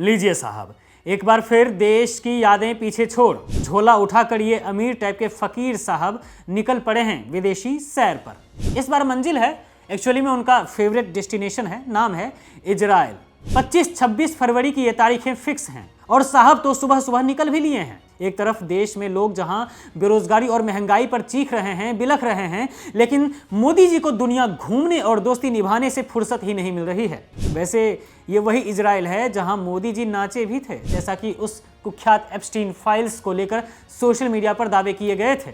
लीजिए साहब, एक बार फिर देश की यादें पीछे छोड़ झोला उठाकर ये अमीर टाइप के फकीर साहब निकल पड़े हैं विदेशी सैर पर। इस बार मंजिल है, एक्चुअली में उनका फेवरेट डेस्टिनेशन है, नाम है इजराइल। 25-26 फरवरी की ये तारीखें फिक्स हैं और साहब तो सुबह सुबह निकल भी लिए हैं। एक तरफ देश में लोग जहां बेरोजगारी और महंगाई पर चीख रहे हैं, बिलख रहे हैं, लेकिन मोदी जी को दुनिया घूमने और दोस्ती निभाने से फुर्सत ही नहीं मिल रही है। वैसे ये वही इजराइल है जहां मोदी जी नाचे भी थे, जैसा कि उस कुख्यात एप्स्टीन फाइल्स को लेकर सोशल मीडिया पर दावे किए गए थे।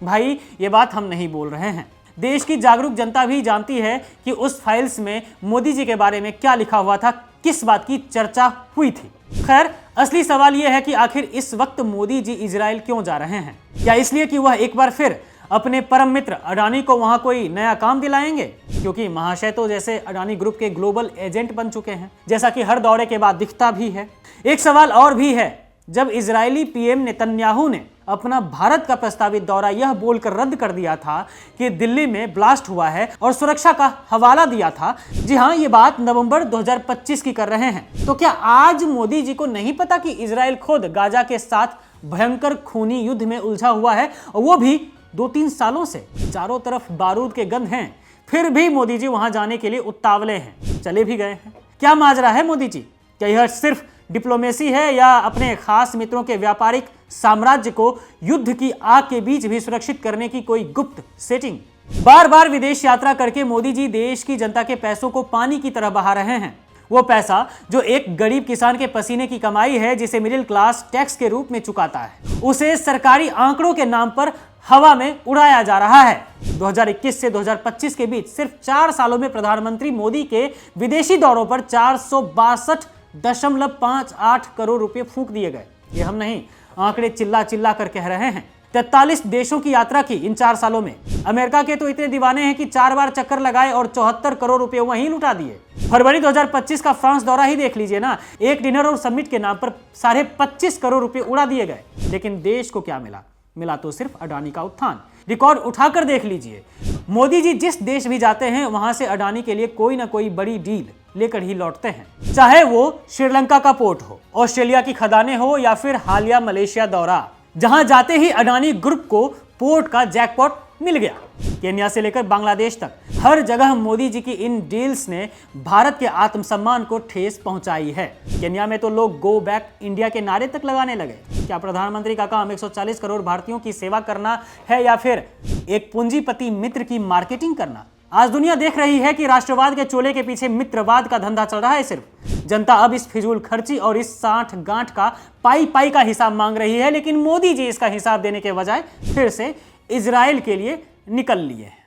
भाई ये बात हम नहीं बोल रहे हैं, देश की जागरूक जनता भी जानती है कि उस फाइल्स में मोदी जी के बारे में क्या लिखा हुआ था, किस बात की चर्चा हुई थी। खैर, असली सवाल यह है कि आखिर इस वक्त मोदी जी इजराइल क्यों जा रहे हैं? क्या इसलिए कि वह एक बार फिर अपने परम मित्र अडानी को वहां कोई नया काम दिलाएंगे? क्योंकि महाशय तो जैसे अडानी ग्रुप के ग्लोबल एजेंट बन चुके हैं, जैसा कि हर दौरे के बाद दिखता भी है। एक सवाल और भी है, जब इजरायली पीएम नेतन्याहू ने अपना भारत का प्रस्तावित दौरा यह बोलकर रद्द कर दिया था कि दिल्ली में ब्लास्ट हुआ है और सुरक्षा का हवाला दिया था, जी हां, ये बात नवंबर 2025 की कर रहे हैं, तो क्या आज मोदी जी को नहीं पता कि इजराइल खुद गाजा के साथ भयंकर खूनी युद्ध में उलझा हुआ है, और वो भी 2-3 सालों से? चारों तरफ बारूद के गंध हैं, फिर भी मोदी जी वहां जाने के लिए उतावले हैं, चले भी गए हैं। क्या माजरा है मोदी जी? क्या यह सिर्फ डिप्लोमेसी है या अपने खास मित्रों के व्यापारिक साम्राज्य को युद्ध की आग के बीच भी सुरक्षित करने की कोई गुप्त सेटिंग? बार बार विदेश यात्रा करके मोदी जी देश की जनता के पैसों को पानी की तरह बहा रहे हैं। वो पैसा जो एक गरीब किसान के पसीने की कमाई है, जिसे मिडिल क्लास टैक्स के रूप में चुकाता है, उसे सरकारी आंकड़ों के नाम पर हवा में उड़ाया जा रहा है। 2021 से 2025 के बीच सिर्फ 4 सालों में प्रधानमंत्री मोदी के विदेशी दौरों पर 462.58 करोड़ रुपए फूंक दिए गए। ये हम नहीं, आंकड़े चिल्ला चिल्ला कर कह रहे हैं। 43 देशों की यात्रा की इन 4 सालों में। अमेरिका के तो इतने दीवाने हैं कि 4 बार चक्कर लगाए और 74 करोड़ रुपए वहीं लुटा दिए। फरवरी 2025 का फ्रांस दौरा ही देख लीजिए ना, एक डिनर और समिट के नाम पर 25.5 करोड़ रुपए उड़ा दिए गए। लेकिन देश को क्या मिला? मिला तो सिर्फ अडानी का उत्थान। रिकॉर्ड उठाकर देख लीजिए, मोदी जी जिस देश भी जाते हैं वहां से अडानी के लिए कोई ना कोई बड़ी डील लेकर ही लौटते हैं। चाहे वो श्रीलंका का पोर्ट हो, ऑस्ट्रेलिया की खदानें हो, या फिर हालिया मलेशिया दौरा, जहां जाते ही अडानी ग्रुप को पोर्ट का जैकपॉट मिल गया। केन्या से लेकर बांग्लादेश तक हर जगह मोदी जी की इन डील्स ने भारत के आत्मसम्मान को ठेस पहुंचाई है। केन्या में तो लोग गो बैक इंडिया के नारे तक लगाने लगे। क्या प्रधानमंत्री का काम 140 करोड़ भारतीयों की सेवा करना है या फिर एक पूंजीपति मित्र की मार्केटिंग करना? आज दुनिया देख रही है कि राष्ट्रवाद के चोले के पीछे मित्रवाद का धंधा चल रहा है। सिर्फ जनता अब इस फिजूल खर्ची और इस साठ गांठ का पाई पाई का हिसाब मांग रही है, लेकिन मोदी जी इसका हिसाब देने के बजाय फिर से इजराइल के लिए निकल लिए हैं।